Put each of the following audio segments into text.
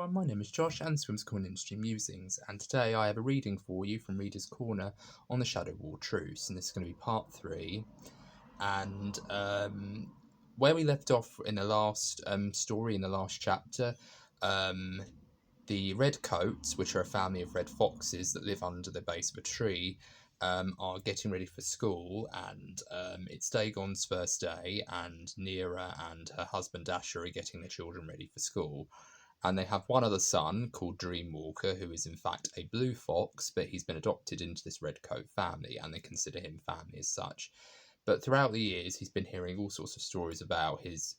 everyone, my name is Josh and this is Whims The Industry Musings, and today I have a reading for you from Reader's Corner on the Shadow-Wall Truce, and this is going to be part 3, and where we left off in the last story, in the last chapter, the Redcoats, which are a family of red foxes that live under the base of a tree, are getting ready for school, and it's Dagon's first day, and Neera and her husband Dasher are getting their children ready for school. And they have one other son called Dreamwalker, who is in fact a blue fox, but he's been adopted into this Redcoat family, and they consider him family as such. But throughout the years, he's been hearing all sorts of stories about his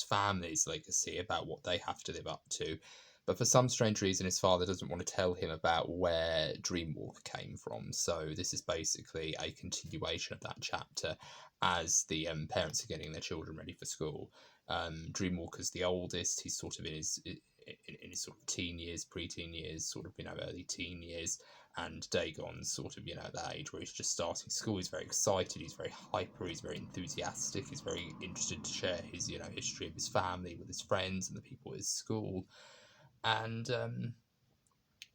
family's legacy, about what they have to live up to. But for some strange reason, his father doesn't want to tell him about where Dreamwalker came from. So this is basically a continuation of that chapter as the parents are getting their children ready for school. Dreamwalker's the oldest. He's sort of in his sort of teen years, pre-teen years, sort of early teen years, and Dagon's sort of at that age where he's just starting school. He's very excited. He's very hyper. He's very enthusiastic. He's very interested to share his history of his family with his friends and the people at his school. And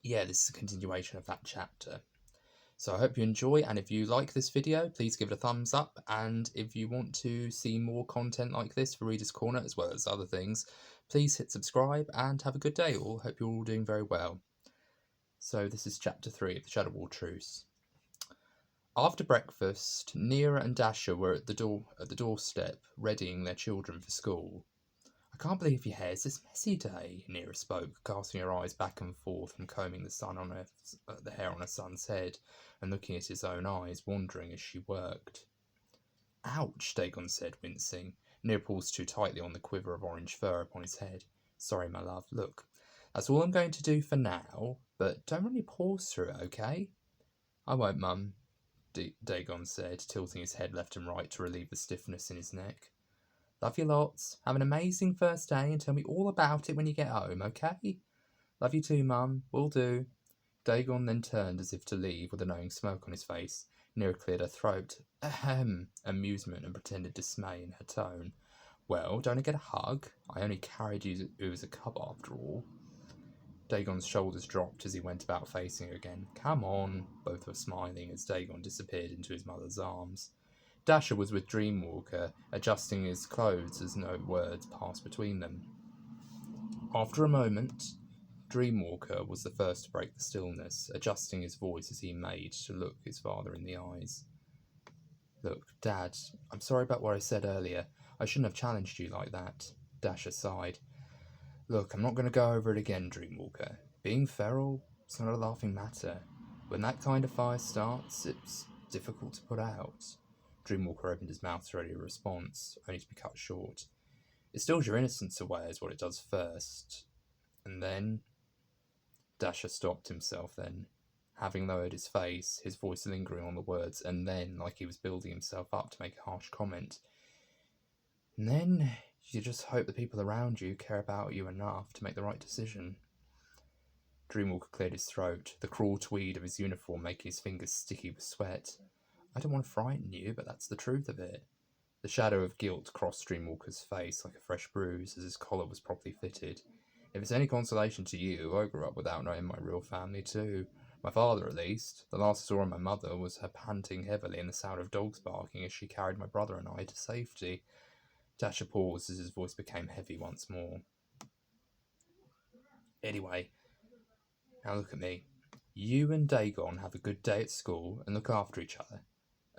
yeah, this is a continuation of that chapter. So I hope you enjoy, and if you like this video, please give it a thumbs up, and if you want to see more content like this for Reader's Corner, as well as other things, please hit subscribe, and have a good day all. Hope you're all doing very well. So this is Chapter 3 of the Shadow-Wall Truce. After breakfast, Neera and Dasher were at the doorstep, readying their children for school. "I can't believe your hair's this messy today," Neera spoke, casting her eyes back and forth and combing the hair on her son's head and looking at his own eyes, wondering as she worked. "Ouch," Dagon said, wincing. Neera paused too tightly on the quiver of orange fur upon his head. "Sorry, my love. Look, that's all I'm going to do for now, but don't really pause through it, okay?" "I won't, Mum," Dagon said, tilting his head left and right to relieve the stiffness in his neck. "Love you lots. Have an amazing first day and tell me all about it when you get home, okay?" "Love you too, Mum. Will do." Dagon then turned as if to leave with a knowing smirk on his face. Neera cleared her throat. Ahem, amusement and pretended dismay in her tone. "Well, don't I get a hug? I only carried you as a cub after all." Dagon's shoulders dropped as he went about facing her again. "Come on." Both were smiling as Dagon disappeared into his mother's arms. Dasher was with Dreamwalker, adjusting his clothes as no words passed between them. After a moment, Dreamwalker was the first to break the stillness, adjusting his voice as he made to look his father in the eyes. "Look, Dad, I'm sorry about what I said earlier. I shouldn't have challenged you like that." Dasher sighed. "Look, I'm not going to go over it again, Dreamwalker. Being feral, it's not a laughing matter. When that kind of fire starts, it's difficult to put out." Dreamwalker opened his mouth to ready a response, only to be cut short. "It steals your innocence away is what it does first. And then—" Dasher stopped himself then, having lowered his face, his voice lingering on the words "and then," like he was building himself up to make a harsh comment. "And then you just hope the people around you care about you enough to make the right decision." Dreamwalker cleared his throat, the cruel tweed of his uniform making his fingers sticky with sweat. "I don't want to frighten you, but that's the truth of it." The shadow of guilt crossed Dreamwalker's face like a fresh bruise as his collar was properly fitted. "If it's any consolation to you, I grew up without knowing my real family too. My father, at least. The last I saw of my mother was her panting heavily and the sound of dogs barking as she carried my brother and I to safety." Dasher paused as his voice became heavy once more. "Anyway, now look at me. You and Dagon have a good day at school and look after each other.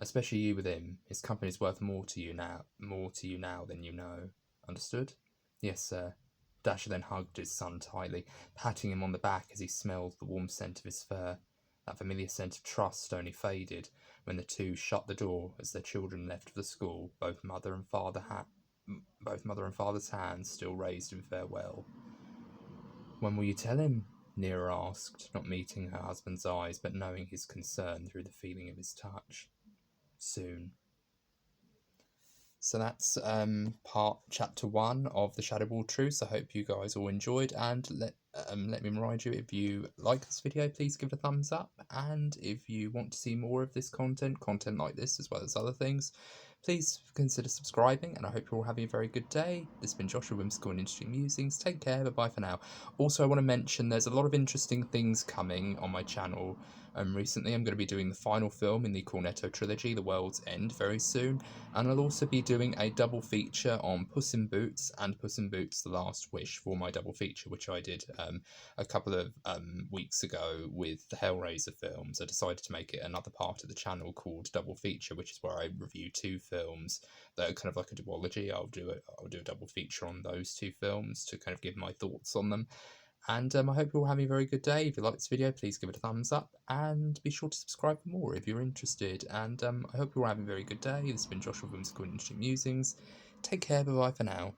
Especially you with him. His company's worth more to you now than you know. Understood?" "Yes, sir." Dasher then hugged his son tightly, patting him on the back as he smelled the warm scent of his fur. That familiar scent of trust only faded when the two shut the door as their children left for the school, both mother and father's hands still raised in farewell. "When will you tell him?" Neera asked, not meeting her husband's eyes, but knowing his concern through the feeling of his touch. "Soon." So that's chapter 1 of the Shadow-Wall Truce. I hope you guys all enjoyed, and let me remind you, if you like this video, please give it a thumbs up, and if you want to see more of this content like this as well as other things, please consider subscribing, and I hope you're all having a very good day. This has been Joshua Whimsical School and Industry Musings. Take care, bye-bye for now. Also, I want to mention there's a lot of interesting things coming on my channel. Recently, I'm going to be doing the final film in the Cornetto trilogy, The World's End, very soon, and I'll also be doing a double feature on Puss in Boots and Puss in Boots: The Last Wish for my double feature, which I did a couple of weeks ago with the Hellraiser films. I decided to make it another part of the channel called Double Feature, which is where I review two films that are kind of like a duology. I'll do a double feature on those two films to kind of give my thoughts on them. And I hope you're all having a very good day. If you like this video, please give it a thumbs up and be sure to subscribe for more if you're interested. And I hope you're all having a very good day. This has been Joshua from School Industry Musings. Take care, bye-bye for now.